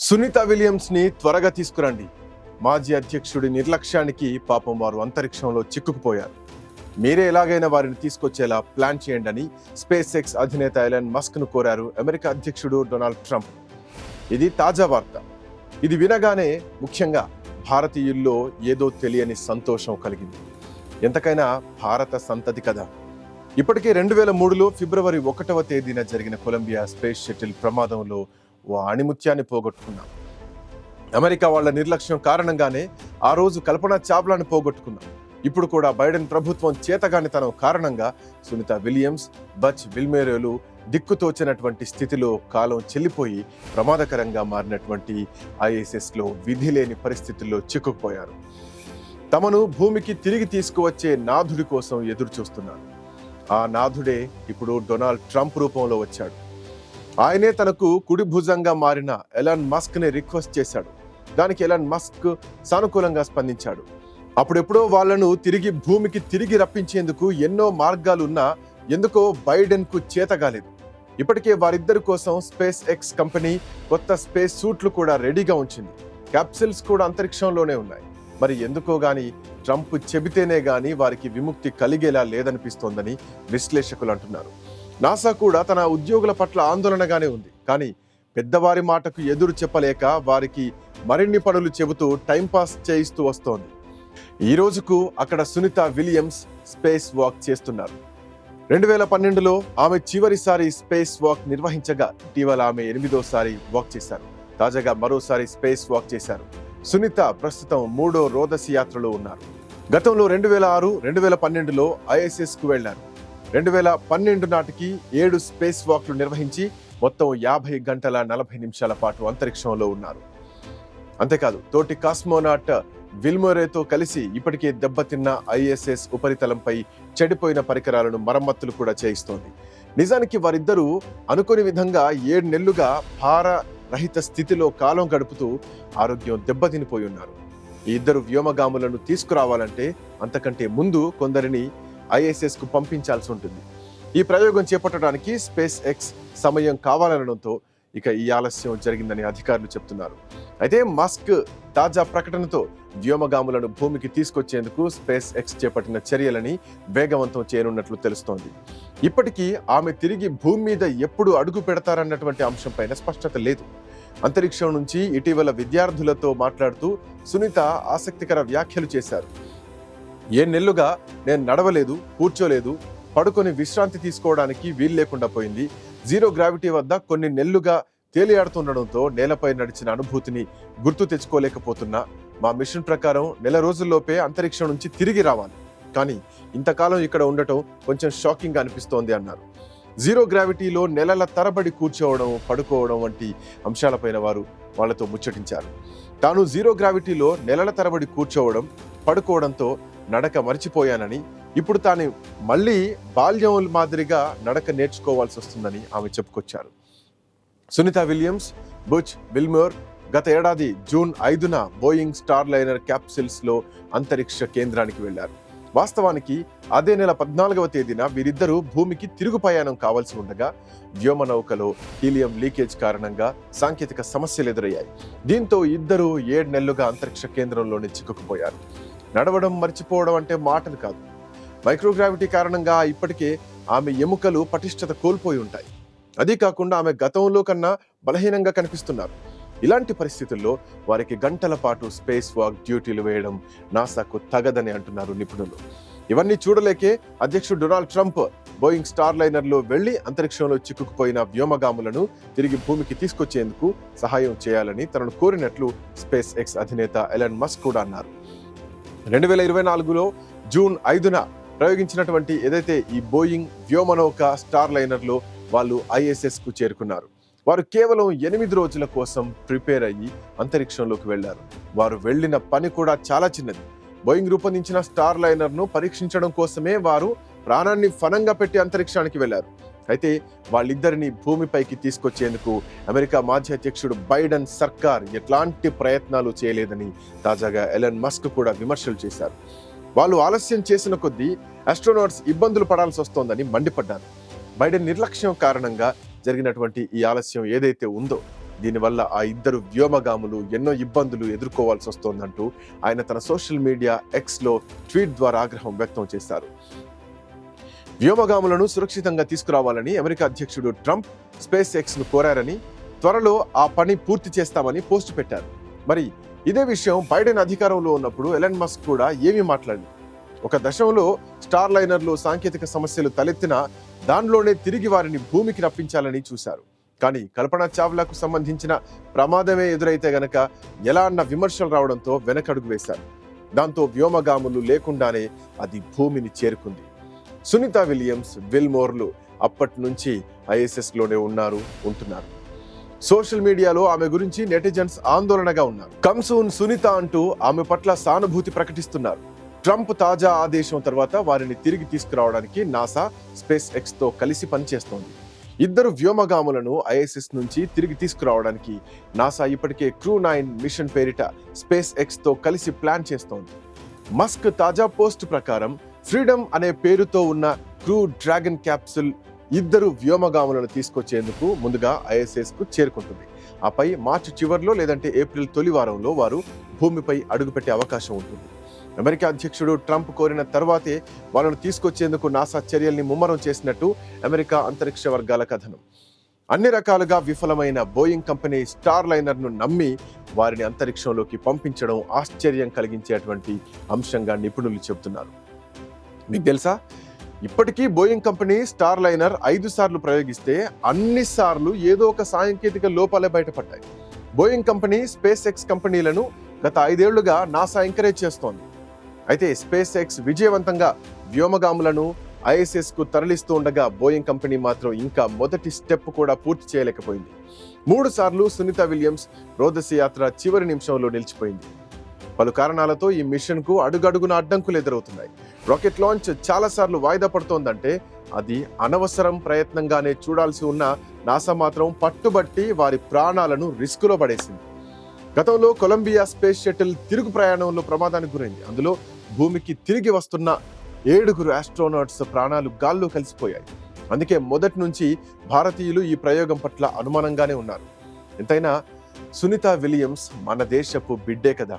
Sunitha Williams ని త్వరగా తీసుకురండి. మాజీ అధ్యక్షుడి నిర్లక్ష్యానికి పాపం వారు అంతరిక్షంలో చిక్కుకుపోయారు. మీరే ఎలాగైనా వారిని తీసుకొచ్చేలా ప్లాన్ చేయండి అని స్పేస్ ఎక్స్ అధినేత ఎలన్ మస్క్ ను కోరారు అమెరికా అధ్యక్షుడు డొనాల్డ్ ట్రంప్. ఇది తాజా వార్త. ఇది వినగానే ముఖ్యంగా భారతీయుల్లో ఏదో తెలియని సంతోషం కలిగింది. ఎంతకైనా భారత సంతతి కదా. ఇప్పటికే 2003లో ఫిబ్రవరి 1వ తేదీన జరిగిన కొలంబియా స్పేస్ షటిల్ ప్రమాదంలో ఓ ఆణిముత్యాన్ని పోగొట్టుకున్నాం. అమెరికా వాళ్ల నిర్లక్ష్యం కారణంగానే ఆ రోజు కల్పనా చావ్లాని పోగొట్టుకున్నాం. ఇప్పుడు కూడా బైడెన్ ప్రభుత్వం చేతగానితనం కారణంగా సునీత విలియమ్స్, బచ్ విల్మేరోలు దిక్కుతోచినటువంటి స్థితిలో కాలం చెల్లిపోయి ప్రమాదకరంగా మారినటువంటి ఐఎస్ఎస్లో విధి లేని పరిస్థితుల్లో చిక్కుకుపోయారు. తమను భూమికి తిరిగి తీసుకువచ్చే నాథుడి కోసం ఎదురు చూస్తున్నారు. ఆ నాథుడే ఇప్పుడు డొనాల్డ్ ట్రంప్ రూపంలో వచ్చాడు. ఆయనే తనకు కుడి భుజంగా మారిన ఎలాన్ మస్క్ ని రిక్వెస్ట్ చేశాడు. దానికి ఎలాన్ మస్క్ సానుకూలంగా స్పందించాడు. అప్పుడెప్పుడో వాళ్లను భూమికి తిరిగి రప్పించేందుకు ఎన్నో మార్గాలున్నా ఎందుకో బైడెన్ కు చేతగాలేదు. ఇప్పటికే వారిద్దరి కోసం స్పేస్ ఎక్స్ కంపెనీ కొత్త స్పేస్ సూట్లు కూడా రెడీగా ఉంచింది. క్యాప్సిల్స్ కూడా అంతరిక్షంలోనే ఉన్నాయి. మరి ఎందుకో గాని ట్రంప్ చెబితేనే గాని వారికి విముక్తి కలిగేలా లేదనిపిస్తోందని విశ్లేషకులు అంటున్నారు. నాసా కూడా తన ఉద్యోగుల పట్ల ఆందోళనగానే ఉంది. కానీ పెద్దవారి మాటకు ఎదురు చెప్పలేక వారికి మరిన్ని పనులు చెబుతూ టైంపాస్ చేయిస్తూ వస్తోంది. ఈ రోజుకు అక్కడ సునీత విలియమ్స్ స్పేస్ వాక్ చేస్తున్నారు. 2012లో ఆమె చివరిసారి స్పేస్ వాక్ నిర్వహించగా ఇటీవల ఆమె 8వ వాక్ చేశారు. తాజాగా మరోసారి స్పేస్ వాక్ చేశారు. సునీత ప్రస్తుతం 3వ రోదసి యాత్రలో ఉన్నారు. గతంలో 2006, 2012లో ఐఎస్ఎస్ కు వెళ్లారు. 2012 నాటికి 7 స్పేస్ వాక్లు నిర్వహించి మొత్తం 50 గంటల 40 నిమిషాల పాటు అంతరిక్షంలో ఉన్నారు. అంతేకాదు తోటి కాస్మోనాట్ విల్మోరేతో కలిసి ఇప్పటికే దెబ్బతిన్న ఐఎస్ఎస్ ఉపరితలంపై చెడిపోయిన పరికరాలను మరమ్మతులు కూడా చేయిస్తోంది. నిజానికి వారిద్దరూ అనుకోని విధంగా 7 నెలలుగా భారరహిత స్థితిలో కాలం గడుపుతూ ఆరోగ్యం దెబ్బతినిపోయి ఉన్నారు. ఈ ఇద్దరు వ్యోమగాములను తీసుకురావాలంటే అంతకంటే ముందు కొందరిని ఐఎస్ఎస్ కు పంపించాల్సి ఉంటుంది. ఈ ప్రయోగం చేపట్టడానికి స్పేస్ ఎక్స్ సమయం కావాలనడంతో ఇక ఈ ఆలస్యం జరిగిందని అధికారులు చెప్తున్నారు. అయితే మస్క్ తాజా ప్రకటనతో వ్యోమగాములను భూమికి తీసుకొచ్చేందుకు స్పేస్ ఎక్స్ చేపట్టిన చర్యలని వేగవంతం చేయనున్నట్లు తెలుస్తోంది. ఇప్పటికీ ఆమె తిరిగి భూమి మీద ఎప్పుడు అడుగు పెడతారన్నటువంటి అంశంపైన స్పష్టత లేదు. అంతరిక్షం నుంచి ఇటీవల విద్యార్థులతో మాట్లాడుతూ సునీత ఆసక్తికర వ్యాఖ్యలు చేశారు. 7 నెలలుగా నేను నడవలేదు, కూర్చోలేదు, పడుకొని విశ్రాంతి తీసుకోవడానికి వీలు లేకుండా పోయింది. జీరో గ్రావిటీ వద్ద కొన్ని నెలలుగా తేలియాడుతుండడంతో నేలపై నడిచిన అనుభూతిని గుర్తు తెచ్చుకోలేకపోతున్నా. మా మిషన్ ప్రకారం 1 నెల రోజుల్లోపే అంతరిక్షం నుంచి తిరిగి రావాలి. కానీ ఇంతకాలం ఇక్కడ ఉండటం కొంచెం షాకింగ్ గా అనిపిస్తోంది అన్నారు. జీరో గ్రావిటీలో నెలల తరబడి కూర్చోవడం, పడుకోవడం వంటి అంశాలపైన వారు వాళ్లతో ముచ్చటించారు. తాను జీరో గ్రావిటీలో నెలల తరబడి కూర్చోవడం, పడుకోవడంతో నడక మర్చిపోయానని, ఇప్పుడు తాను మళ్ళీ బాల్యం మాదిరిగా నడక నేర్చుకోవాల్సి వస్తుందని ఆమె చెప్పుకొచ్చారు. సునీత విలియమ్స్, బచ్ విల్మోర్ గత ఏడాది జూన్ 5న బోయింగ్ స్టార్ లైనర్ క్యాప్సిల్స్ లో అంతరిక్ష కేంద్రానికి వెళ్లారు. వాస్తవానికి అదే నెల 14వ తేదీన వీరిద్దరూ భూమికి తిరుగు ప్రయాణం కావాల్సి ఉండగా వ్యోమనౌకలో హీలియం లీకేజ్ కారణంగా సాంకేతిక సమస్యలు ఎదురయ్యాయి. దీంతో ఇద్దరూ 7 నెలలుగా అంతరిక్ష కేంద్రంలోనే చిక్కుకుపోయారు. నడవడం మర్చిపోవడం అంటే మాటలు కాదు. మైక్రోగ్రావిటీ కారణంగా ఇప్పటికే ఆమె ఎముకలు పటిష్టత కోల్పోయి ఉంటాయి. అదీ కాకుండా ఆమె గతంలో కన్నా బలహీనంగా కనిపిస్తున్నారు. ఇలాంటి పరిస్థితుల్లో వారికి గంటల పాటు స్పేస్ వాక్ డ్యూటీలు వేయడం నాసాకు తగదని అంటున్నారు నిపుణులు. ఇవన్నీ చూడలేకే అధ్యక్షుడు Donald Trump Boeing star liner లో వెళ్లి అంతరిక్షంలో చిక్కుకుపోయిన వ్యోమగాములను తిరిగి భూమికి తీసుకొచ్చేందుకు సహాయం చేయాలని తనను కోరినట్లు స్పేస్ ఎక్స్ అధినేత ఎలన్ మస్క్ కూడా అన్నారు. 2024లో జూన్ 5న ప్రయోగించినటువంటి ఏదైతే ఈ బోయింగ్ వ్యోమనౌక స్టార్ లైనర్ లో వాళ్ళు ఐఎస్ఎస్ కు చేరుకున్నారు. వారు కేవలం 8 రోజుల కోసం ప్రిపేర్ అయ్యి అంతరిక్షంలోకి వెళ్లారు. వారు వెళ్లిన పని కూడా చాలా చిన్నది. బోయింగ్ రూపొందించిన స్టార్ లైనర్ ను పరీక్షించడం కోసమే వారు ప్రాణాన్ని ఫనంగా పెట్టి అంతరిక్షానికి వెళ్లారు. అయితే వాళ్ళిద్దరిని భూమిపైకి తీసుకొచ్చేందుకు అమెరికా మాజీ అధ్యక్షుడు బైడెన్ సర్కార్ ఎట్లాంటి ప్రయత్నాలు చేయలేదని తాజాగా ఎలన్ మస్క్ కూడా విమర్శలు చేశారు. వాళ్ళు ఆలస్యం చేసిన కొద్దీ ఆస్ట్రోనాట్స్ ఇబ్బందులు పడాల్సి వస్తోందని మండిపడ్డారు. బైడెన్ నిర్లక్ష్యం కారణంగా జరిగినటువంటి ఈ ఆలస్యం ఏదైతే ఉందో దీనివల్ల ఆ ఇద్దరు వ్యోమగాములు ఎన్నో ఇబ్బందులు ఎదుర్కోవాల్సి వస్తోందంటూ ఆయన తన సోషల్ మీడియా ఎక్స్లో ట్వీట్ ద్వారా ఆగ్రహం వ్యక్తం చేశారు. వ్యోమగాములను సురక్షితంగా తీసుకురావాలని అమెరికా అధ్యక్షుడు ట్రంప్ స్పేస్ ఎక్స్ను కోరారని, త్వరలో ఆ పని పూర్తి చేస్తామని పోస్ట్ పెట్టారు. మరి ఇదే విషయం బైడెన్ అధికారంలో ఉన్నప్పుడు ఎలన్ మస్క్ కూడా ఏమీ మాట్లాడలేదు. ఒక దశలో స్టార్ లైనర్లో సాంకేతిక సమస్యలు తలెత్తినా దానిలోనే తిరిగి వారిని భూమికి రప్పించాలని చూశారు. కానీ కల్పన చావ్లాకు సంబంధించిన ప్రమాదమే ఎదురైతే గనక ఎలా అన్న విమర్శలు రావడంతో వెనకడుగు వేశారు. దాంతో వ్యోమగాములు లేకుండానే అది భూమిని చేరుకుంది. సునీత విలియమ్స్, విల్మోర్లు అప్పటి నుంచి ఐఎస్ఎస్ లోనే ఉంటున్నారు. సోషల్ మీడియాలో ఆమె గురించి నెటిజన్స్ ఆందోళనగా ఉన్నారు. కమ్సూన్ సునీత అంటూ ఆమె పట్ల సానుభూతి ప్రకటిస్తున్నారు. ట్రంప్ తాజా ఆదేశం తర్వాత వారిని తిరిగి తీసుకురావడానికి నాసా స్పేస్ ఎక్స్ తో కలిసి పనిచేస్తోంది. ఇద్దరు వ్యోమగాములను ఐఎస్ఎస్ నుంచి తిరిగి తీసుకురావడానికి నాసా ఇప్పటికే క్రూ 9 మిషన్ పేరిట స్పేస్ ఎక్స్ తో కలిసి ప్లాన్ చేస్తోంది. మస్క్ తాజా పోస్ట్ ప్రకారం ఫ్రీడమ్ అనే పేరుతో ఉన్న క్రూ డ్రాగన్ క్యాప్సుల్ ఇద్దరు వ్యోమగాములను తీసుకొచ్చేందుకు ముందుగా ఐఎస్ఎస్ కు చేరుకుంటుంది. ఆపై మార్చి చివరిలో లేదంటే ఏప్రిల్ తొలి వారంలో వారు భూమిపై అడుగుపెట్టే అవకాశం ఉంటుంది. అమెరికా అధ్యక్షుడు ట్రంప్ కోరిన తర్వాతే వాళ్ళను తీసుకొచ్చేందుకు నాసా చర్యల్ని ముమ్మరం చేసినట్టు అమెరికా అంతరిక్ష వర్గాల కథనం. అన్ని రకాలుగా విఫలమైన బోయింగ్ కంపెనీ స్టార్ లైనర్ను నమ్మి వారిని అంతరిక్షంలోకి పంపించడం ఆశ్చర్యం కలిగించేటువంటి అంశంగా నిపుణులు చెబుతున్నారు. మీకు తెలుసా, ఇప్పటికీ బోయింగ్ కంపెనీ స్టార్ లైనర్ 5 సార్లు ప్రయోగిస్తే అన్ని సార్లు ఏదో ఒక సాంకేతిక లోపాలే బయటపడ్డాయి. బోయింగ్ కంపెనీ, స్పేస్ ఎక్స్ కంపెనీలను గత 5 ఏళ్లుగా నాసా ఎంకరేజ్ చేస్తోంది. అయితే స్పేస్ ఎక్స్ విజయవంతంగా వ్యోమగాములను ఐఎస్ఎస్ కు తరలిస్తూ ఉండగా బోయింగ్ కంపెనీ మాత్రం ఇంకా మొదటి స్టెప్ కూడా పూర్తి చేయలేకపోయింది. 3 సార్లు సునీత విలియమ్స్ రోదసి యాత్ర చివరి నిమిషంలో నిలిచిపోయింది. పలు కారణాలతో ఈ మిషన్ కు అడుగడుగున అడ్డంకులు ఎదురవుతున్నాయి. రాకెట్ లాంచ్ చాలా సార్లు వాయిదా పడుతోందంటే అది అనవసరం ప్రయత్నంగానే చూడాల్సి ఉన్న నాసా మాత్రం పట్టుబట్టి వారి ప్రాణాలను రిస్కులో పడేసింది. గతంలో కొలంబియా స్పేస్ షటిల్ తిరుగు ప్రయాణంలో ప్రమాదానికి గురైంది. అందులో భూమికి తిరిగి వస్తున్న 7 ఆస్ట్రోనాట్స్ ప్రాణాలు గాల్లో కలిసిపోయాయి. అందుకే మొదటి నుంచి భారతీయులు ఈ ప్రయోగం పట్ల అనుమానంగానే ఉన్నారు. ఎంతైనా సునీత విలియమ్స్ మన దేశపు బిడ్డే కదా.